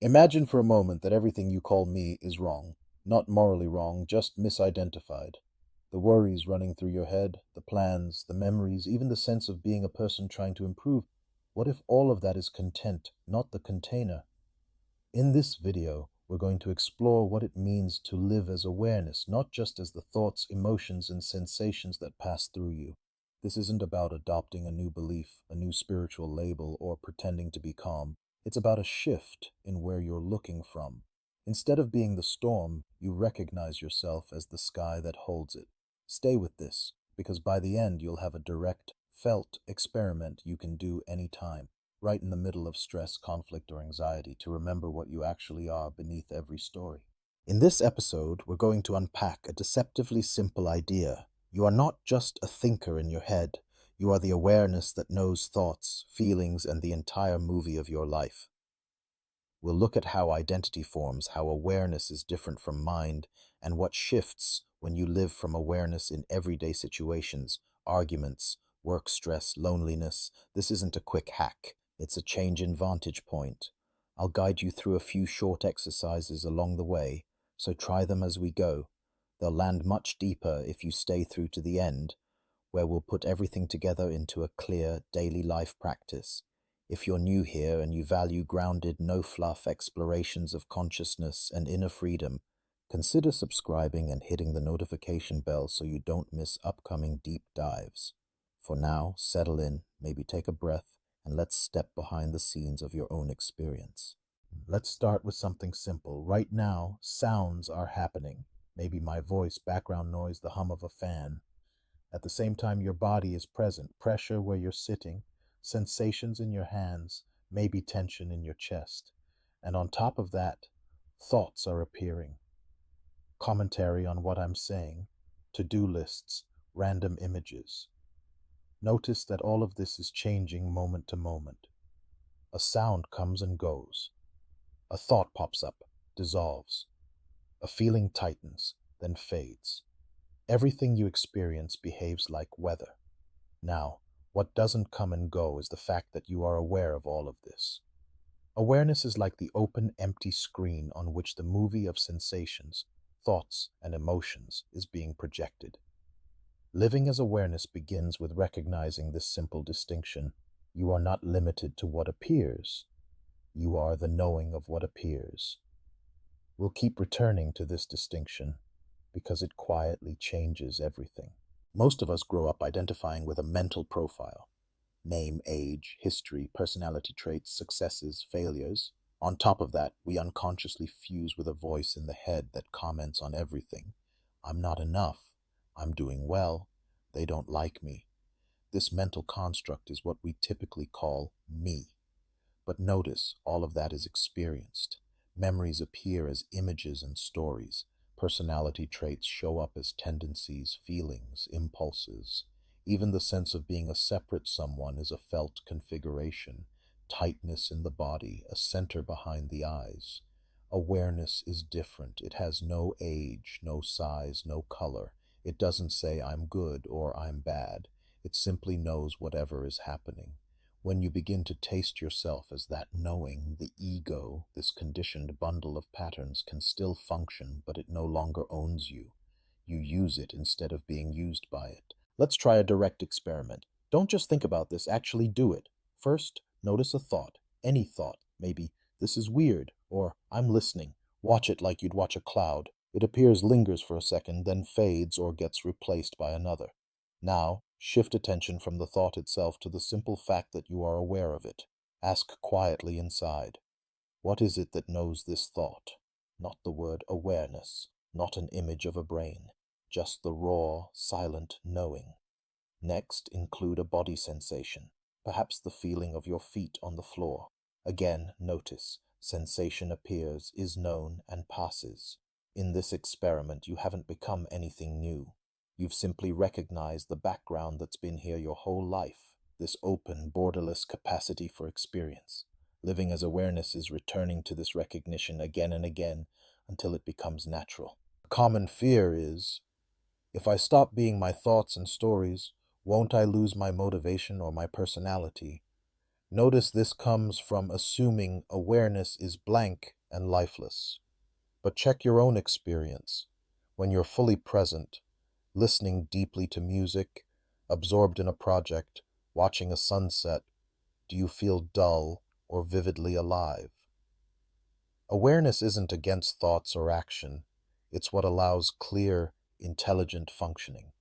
Imagine for a moment that everything you call me is wrong. Not morally wrong, just misidentified. The worries running through your head, the plans, the memories, even the sense of being a person trying to improve. What if all of that is content, not the container? In this video, we're going to explore what it means to live as awareness, not just as the thoughts, emotions, and sensations that pass through you. This isn't about adopting a new belief, a new spiritual label, or pretending to be calm. It's about a shift in where you're looking from. Instead of being the storm, you recognize yourself as the sky that holds it. Stay with this, because by the end, you'll have a direct, felt experiment you can do anytime, right in the middle of stress, conflict, or anxiety, to remember what you actually are beneath every story. In this episode, we're going to unpack a deceptively simple idea. You are not just a thinker in your head, you are the awareness that knows thoughts, feelings, and the entire movie of your life. We'll look at how identity forms, how awareness is different from mind, and what shifts when you live from awareness in everyday situations, arguments, work stress, loneliness. This isn't a quick hack, it's a change in vantage point. I'll guide you through a few short exercises along the way, so try them as we go. They'll land much deeper if you stay through to the end, where we'll put everything together into a clear daily life practice. If you're new here and you value grounded, no fluff explorations of consciousness and inner freedom, consider subscribing and hitting the notification bell so you don't miss upcoming deep dives. For now, settle in, maybe take a breath, and let's step behind the scenes of your own experience. Let's start with something simple. Right now, sounds are happening. Maybe my voice, background noise, the hum of a fan. At the same time, your body is present, pressure where you're sitting, sensations in your hands, maybe tension in your chest. And on top of that, thoughts are appearing. Commentary on what I'm saying, to-do lists, random images. Notice that all of this is changing moment to moment. A sound comes and goes. A thought pops up, dissolves. A feeling tightens, then fades. Everything you experience behaves like weather. Now, what doesn't come and go is the fact that you are aware of all of this. Awareness is like the open, empty screen on which the movie of sensations, thoughts, and emotions is being projected. Living as awareness begins with recognizing this simple distinction. You are not limited to what appears. You are the knowing of what appears. We'll keep returning to this distinction because it quietly changes everything. Most of us grow up identifying with a mental profile. Name, age, history, personality traits, successes, failures. On top of that, we unconsciously fuse with a voice in the head that comments on everything. I'm not enough. I'm doing well. They don't like me. This mental construct is what we typically call me. But notice, all of that is experienced. Memories appear as images and stories. Personality traits show up as tendencies, feelings, impulses. Even the sense of being a separate someone is a felt configuration. Tightness in the body, a center behind the eyes. Awareness is different. It has no age, no size, no color. It doesn't say I'm good or I'm bad. It simply knows whatever is happening. When you begin to taste yourself as that knowing, the ego, this conditioned bundle of patterns, can still function, but it no longer owns you. You use it instead of being used by it. Let's try a direct experiment. Don't just think about this, actually do it. First, notice a thought, any thought. Maybe, this is weird, or I'm listening. Watch it like you'd watch a cloud. It appears, lingers for a second, then fades or gets replaced by another. Now, shift attention from the thought itself to the simple fact that you are aware of it. Ask quietly inside, what is it that knows this thought? Not the word awareness, not an image of a brain, just the raw, silent knowing. Next, include a body sensation, perhaps the feeling of your feet on the floor. Again, notice, sensation appears, is known, and passes. In this experiment, you haven't become anything new. You've simply recognized the background that's been here your whole life, this open, borderless capacity for experience. Living as awareness is returning to this recognition again and again until it becomes natural. A common fear is, if I stop being my thoughts and stories, won't I lose my motivation or my personality? Notice this comes from assuming awareness is blank and lifeless. But check your own experience. When you're fully present, listening deeply to music, absorbed in a project, watching a sunset, do you feel dull or vividly alive? Awareness isn't against thoughts or action. It's what allows clear, intelligent functioning.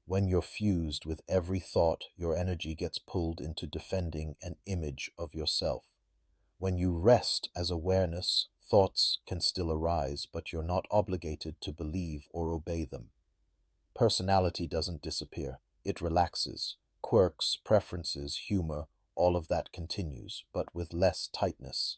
When you're fused with every thought, your energy gets pulled into defending an image of yourself. When you rest as awareness, thoughts can still arise, but you're not obligated to believe or obey them. Personality doesn't disappear, it relaxes. Quirks, preferences, humor, all of that continues, but with less tightness.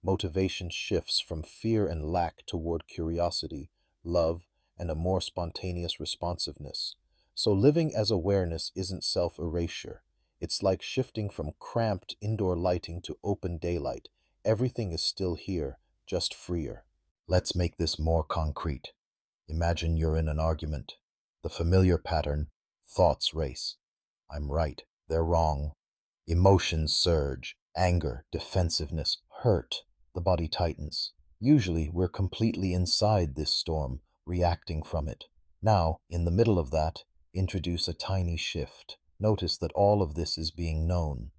Motivation shifts from fear and lack toward curiosity, love, and a more spontaneous responsiveness. So living as awareness isn't self-erasure. It's like shifting from cramped indoor lighting to open daylight. Everything is still here, just freer. Let's make this more concrete. Imagine you're in an argument. The familiar pattern, thoughts race. I'm right, they're wrong. Emotions surge, anger, defensiveness, hurt. The body tightens. Usually, we're completely inside this storm, reacting from it. Now, in the middle of that, introduce a tiny shift. Notice that all of this is being known.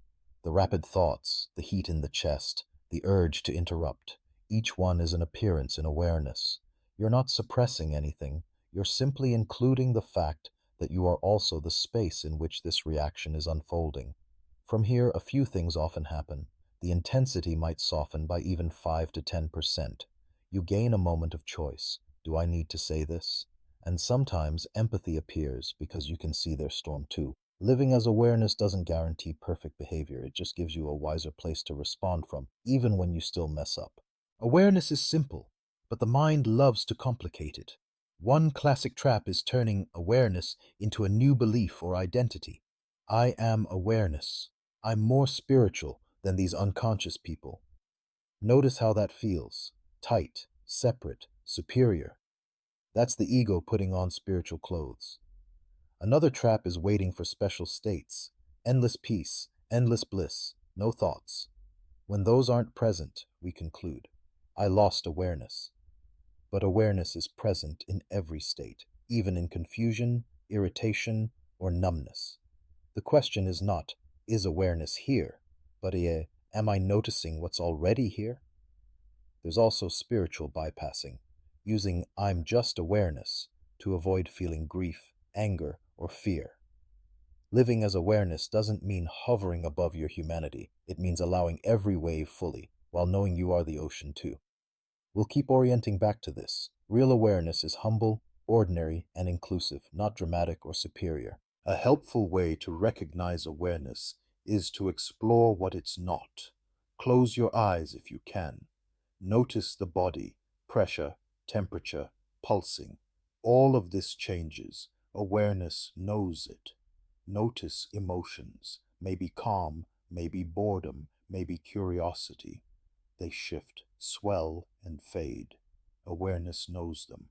The rapid thoughts, the heat in the chest, the urge to interrupt. Each one is an appearance in awareness. You're not suppressing anything. You're simply including the fact that you are also the space in which this reaction is unfolding. From here, a few things often happen. The intensity might soften by even 5 to 10%. You gain a moment of choice. Do I need to say this? And sometimes empathy appears because you can see their storm too. Living as awareness doesn't guarantee perfect behavior. It just gives you a wiser place to respond from, even when you still mess up. Awareness is simple, but the mind loves to complicate it. One classic trap is turning awareness into a new belief or identity. I am awareness. I'm more spiritual than these unconscious people. Notice how that feels. Tight, separate, superior. That's the ego putting on spiritual clothes. Another trap is waiting for special states. Endless peace, endless bliss, no thoughts. When those aren't present, we conclude, I lost awareness. But awareness is present in every state, even in confusion, irritation, or numbness. The question is not, is awareness here? But am I noticing what's already here? There's also spiritual bypassing, using I'm just awareness to avoid feeling grief, anger, or fear. Living as awareness doesn't mean hovering above your humanity. It means allowing every wave fully, while knowing you are the ocean too. We'll keep orienting back to this. Real awareness is humble, ordinary, and inclusive, not dramatic or superior. A helpful way to recognize awareness is to explore what it's not. Close your eyes if you can. Notice the body, pressure, temperature, pulsing. All of this changes. Awareness knows it. Notice emotions, maybe calm, maybe boredom, maybe curiosity. They shift, swell, and fade. Awareness knows them.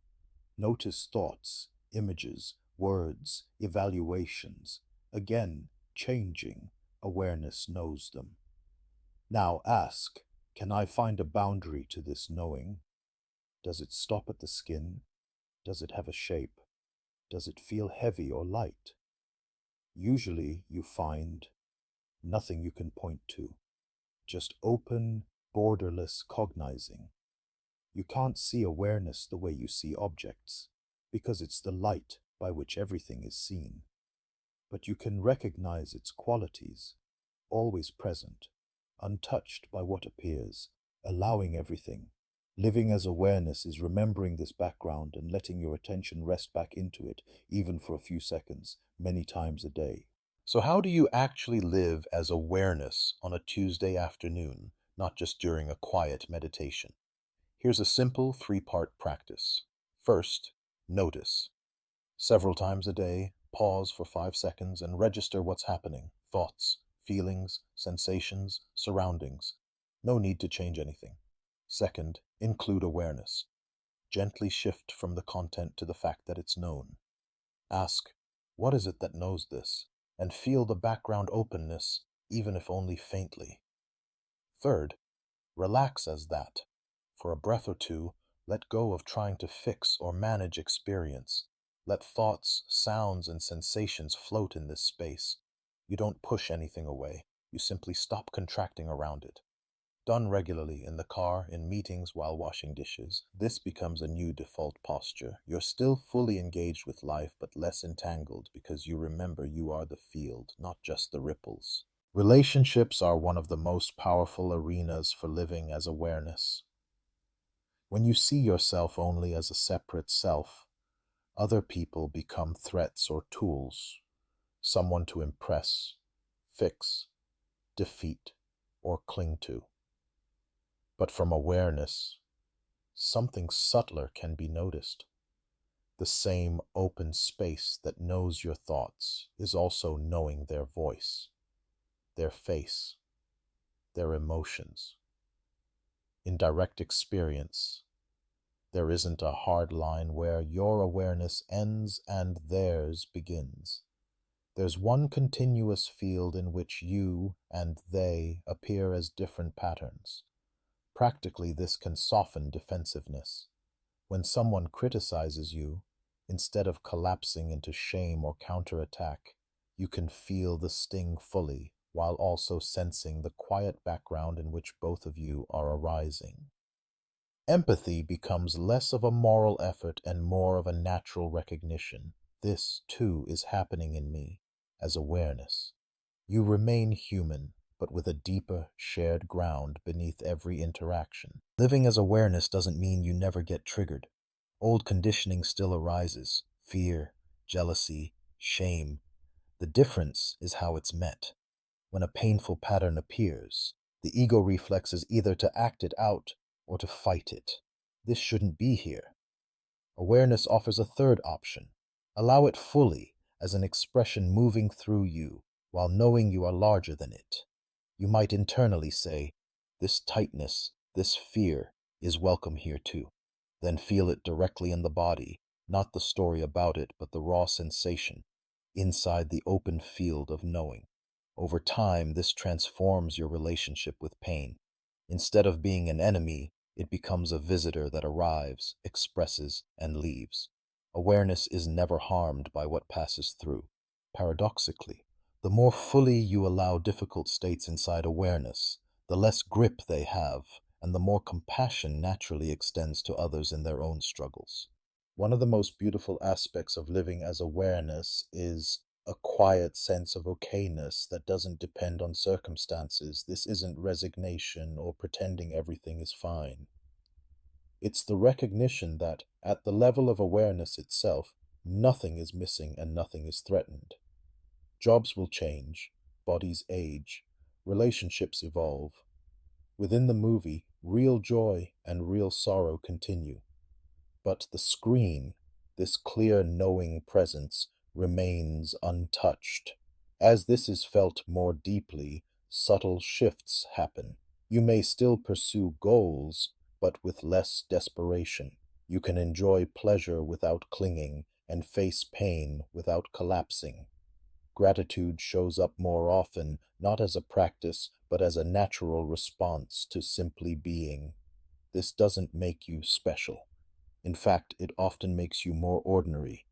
Notice thoughts, images, words, evaluations. Again, changing. Awareness knows them. Now ask, can I find a boundary to this knowing? Does it stop at the skin? Does it have a shape? Does it feel heavy or light? Usually you find nothing you can point to, just open, borderless cognizing. You can't see awareness the way you see objects, because it's the light by which everything is seen. But you can recognize its qualities, always present, untouched by what appears, allowing everything. Living as awareness is remembering this background and letting your attention rest back into it, even for a few seconds, many times a day. So how do you actually live as awareness on a Tuesday afternoon, not just during a quiet meditation? Here's a simple three-part practice. First, notice. Several times a day, pause for 5 seconds and register what's happening. Thoughts, feelings, sensations, surroundings. No need to change anything. Second, include awareness. Gently shift from the content to the fact that it's known. Ask, what is it that knows this? And feel the background openness, even if only faintly. Third, relax as that. For a breath or two, let go of trying to fix or manage experience. Let thoughts, sounds, and sensations float in this space. You don't push anything away, you simply stop contracting around it. Done regularly in the car, in meetings, while washing dishes, this becomes a new default posture. You're still fully engaged with life, but less entangled because you remember you are the field, not just the ripples. Relationships are one of the most powerful arenas for living as awareness. When you see yourself only as a separate self, other people become threats or tools, someone to impress, fix, defeat, or cling to. But from awareness, something subtler can be noticed. The same open space that knows your thoughts is also knowing their voice, their face, their emotions. In direct experience, there isn't a hard line where your awareness ends and theirs begins. There's one continuous field in which you and they appear as different patterns. Practically, this can soften defensiveness. When someone criticizes you, instead of collapsing into shame or counterattack, you can feel the sting fully while also sensing the quiet background in which both of you are arising. Empathy becomes less of a moral effort and more of a natural recognition. This, too, is happening in me, as awareness. You remain human, but with a deeper, shared ground beneath every interaction. Living as awareness doesn't mean you never get triggered. Old conditioning still arises: fear, jealousy, shame. The difference is how it's met. When a painful pattern appears, the ego reflex is either to act it out or to fight it. This shouldn't be here. Awareness offers a third option. Allow it fully, as an expression moving through you, while knowing you are larger than it. You might internally say, "This tightness, this fear, is welcome here too." Then feel it directly in the body, not the story about it, but the raw sensation, inside the open field of knowing. Over time, this transforms your relationship with pain. Instead of being an enemy, it becomes a visitor that arrives, expresses, and leaves. Awareness is never harmed by what passes through. Paradoxically, the more fully you allow difficult states inside awareness, the less grip they have, and the more compassion naturally extends to others in their own struggles. One of the most beautiful aspects of living as awareness is a quiet sense of okayness that doesn't depend on circumstances. This isn't resignation or pretending everything is fine. It's the recognition that, at the level of awareness itself, nothing is missing and nothing is threatened. Jobs will change, bodies age, relationships evolve. Within the movie, real joy and real sorrow continue. But the screen, this clear knowing presence, remains untouched. As this is felt more deeply, subtle shifts happen. You may still pursue goals, but with less desperation. You can enjoy pleasure without clinging and face pain without collapsing. Gratitude shows up more often, not as a practice, but as a natural response to simply being. This doesn't make you special. In fact, it often makes you more ordinary,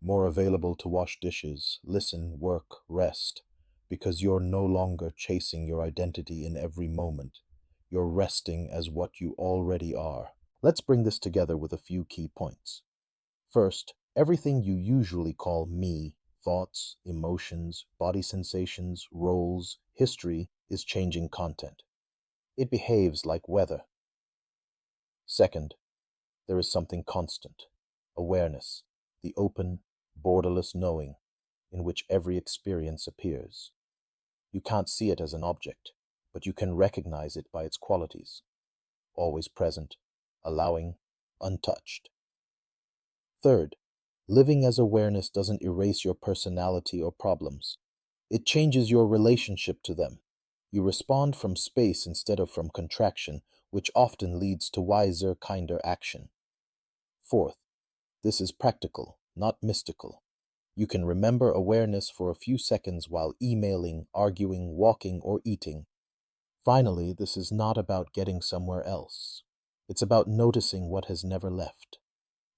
more available to wash dishes, listen, work, rest, because you're no longer chasing your identity in every moment. You're resting as what you already are. Let's bring this together with a few key points. First, everything you usually call me, thoughts, emotions, body sensations, roles, history, is changing content. It behaves like weather. Second, there is something constant: awareness, the open, borderless knowing in which every experience appears. You can't see it as an object, but you can recognize it by its qualities: always present, allowing, untouched. Third, living as awareness doesn't erase your personality or problems. It changes your relationship to them. You respond from space instead of from contraction, which often leads to wiser, kinder action. Fourth, this is practical, not mystical. You can remember awareness for a few seconds while emailing, arguing, walking, or eating. Finally, this is not about getting somewhere else. It's about noticing what has never left.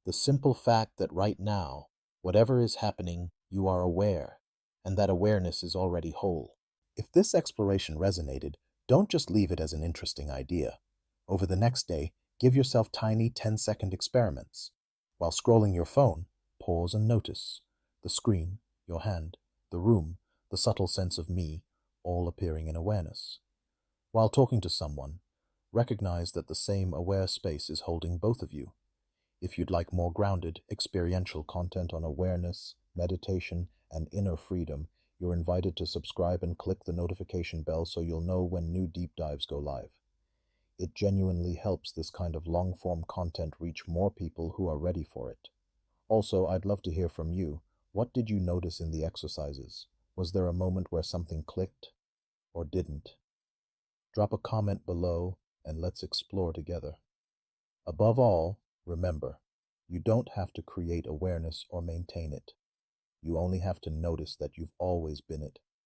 The simple fact that right now, whatever is happening, you are aware, and that awareness is already whole. If this exploration resonated, don't just leave it as an interesting idea. Over the next day, give yourself tiny 10-second experiments. While scrolling your phone, pause and notice the screen, your hand, the room, the subtle sense of me, all appearing in awareness. While talking to someone, recognize that the same aware space is holding both of you. If you'd like more grounded, experiential content on awareness, meditation, and inner freedom, you're invited to subscribe and click the notification bell so you'll know when new deep dives go live. It genuinely helps this kind of long-form content reach more people who are ready for it. Also, I'd love to hear from you. What did you notice in the exercises? Was there a moment where something clicked or didn't? Drop a comment below and let's explore together. Above all, remember, you don't have to create awareness or maintain it. You only have to notice that you've always been it.